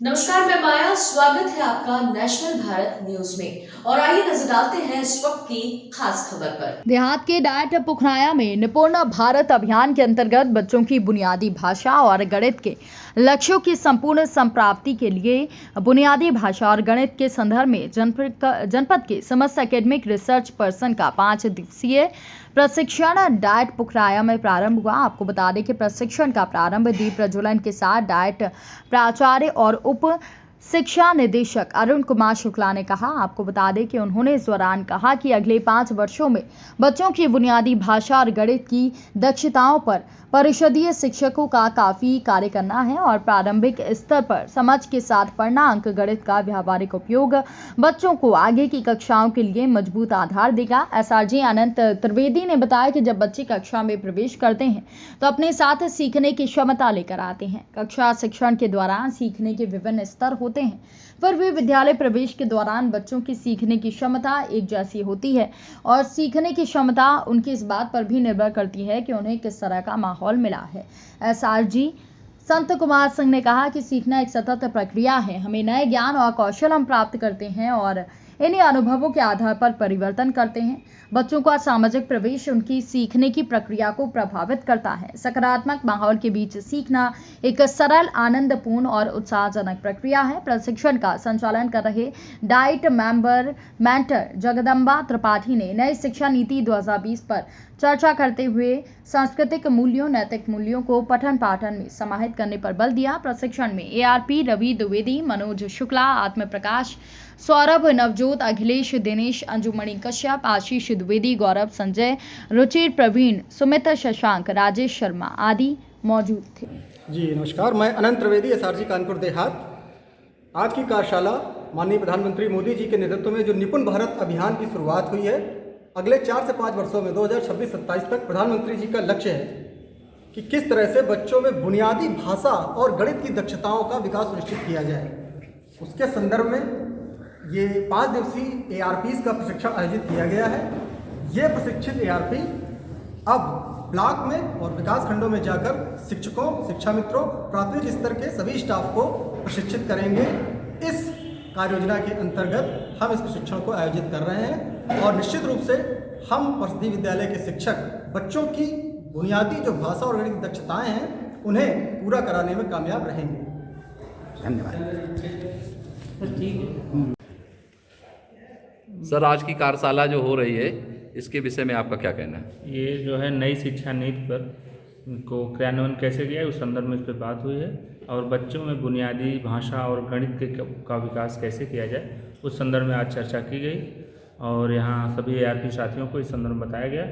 नमस्कार, मैं माया। स्वागत है आपका नेशनल भारत न्यूज में। और आइए नजर डालते हैं इस वक्त की खास खबर पर। देहात के डाइट पुखराया में निपुण भारत अभियान के अंतर्गत बच्चों की बुनियादी भाषा और गणित के लक्ष्यों की संपूर्ण संप्राप्ति के लिए बुनियादी भाषा और गणित के संदर्भ में जनपद के समस्त एकेडमिक रिसर्च पर्सन का 5 दिवसीय प्रशिक्षण डाइट पुखराया में प्रारंभ हुआ। आपको बता दें कि प्रशिक्षण का प्रारंभ दीप प्रज्वलन के साथ डाइट प्राचार्य और उप शिक्षा निदेशक अरुण कुमार शुक्ला ने कहा। आपको बता दें कि उन्होंने इस दौरान कहा कि अगले 5 वर्षों में बच्चों की बुनियादी भाषा और गणित की दक्षताओं पर परिषदीय शिक्षकों का काफी कार्य करना है और प्रारंभिक स्तर पर समझ के साथ पढ़ना अंक गणित का व्यावहारिक उपयोग बच्चों को आगे की कक्षाओं के लिए मजबूत आधार देगा। एसआरजी अनंत त्रिवेदी ने बताया कि जब बच्चे कक्षा में प्रवेश करते हैं तो अपने साथ सीखने की क्षमता लेकर आते हैं। कक्षा शिक्षण के दौरान सीखने के विभिन्न स्तर होते हैं, फिर भी विद्यालय प्रवेश के दौरान बच्चों की सीखने की क्षमता एक जैसी होती है और सीखने की क्षमता उनकी इस बात पर भी निर्भर करती है कि उन्हें किस तरह का माहौल मिला है। एसआरजी संत कुमार सिंह ने कहा कि सीखना एक सतत प्रक्रिया है। हमें नए ज्ञान और कौशल हम प्राप्त करते हैं और इन्हीं अनुभवों के आधार पर परिवर्तन करते हैं। बच्चों का सामाजिक प्रवेश उनकी सीखने की प्रक्रिया को प्रभावित करता है। सकारात्मक माहौल के बीच सीखना एक सरल, आनंदपूर्ण और उत्साहजनक प्रक्रिया है। प्रशिक्षण का संचालन कर रहे डाइट मेंटर जगदम्बा त्रिपाठी ने नई शिक्षा नीति 2020 पर चर्चा करते हुए सांस्कृतिक मूल्यों, नैतिक मूल्यों को पठन पाठन में समाहित करने पर बल दिया। प्रशिक्षण में एआरपी रवि द्विवेदी, मनोज शुक्ला, आत्म प्रकाश, सौरभ, नवजोत, अखिलेश, दिनेश, अंजुमणि कश्यप, आशीष द्विवेदी, गौरव, संजय, रुचिर, प्रवीण, सुमित, शशांक, राजेश शर्मा आदि मौजूद थे। जी नमस्कार, मैं अनंत त्रिवेदी, एसआरजी कानपुर देहात। आज की कार्यशाला माननीय प्रधानमंत्री मोदी जी के नेतृत्व में जो निपुण भारत अभियान की शुरुआत हुई है, अगले 4 से 5 वर्षों में 2026-27 तक प्रधानमंत्री जी का लक्ष्य है कि किस तरह से बच्चों में बुनियादी भाषा और गणित की दक्षताओं का विकास सुनिश्चित किया जाए। उसके संदर्भ में ये 5 दिवसीय एआरपीज का प्रशिक्षण आयोजित किया गया है। ये प्रशिक्षित एआरपी अब ब्लॉक में और विकास खंडों में जाकर शिक्षकों, शिक्षा मित्रों, प्राथमिक स्तर के सभी स्टाफ को प्रशिक्षित करेंगे। इस कार्य योजना के अंतर्गत हम इस प्रशिक्षण को आयोजित कर रहे हैं और निश्चित रूप से हम परिषदीय विद्यालय के शिक्षक बच्चों की बुनियादी जो भाषा और गणित की दक्षताएं हैं उन्हें पूरा कराने में कामयाब रहेंगे। धन्यवाद। सर, आज की कार्यशाला जो हो रही है इसके विषय में आपका क्या कहना है? ये जो है नई शिक्षा नीति पर को क्रियान्वयन कैसे किया है उस संदर्भ में इस पर बात हुई है और बच्चों में बुनियादी भाषा और गणित का विकास कैसे किया जाए उस संदर्भ में आज चर्चा की गई और यहाँ सभी एआरपी साथियों को इस संदर्भ में बताया गया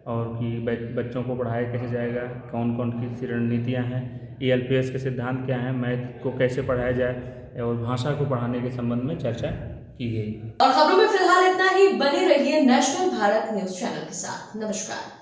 और कि बच्चों को पढ़ाया कैसे जाएगा, कौन कौन सी रणनीतियाँ हैं, ईएलपीएस के सिद्धांत क्या हैं, मैथ को कैसे पढ़ाया जाए और भाषा को पढ़ाने के संबंध में चर्चा की गई। और खबरों में फिलहाल इतना ही। बने रहिए नेशनल भारत न्यूज चैनल के साथ। नमस्कार।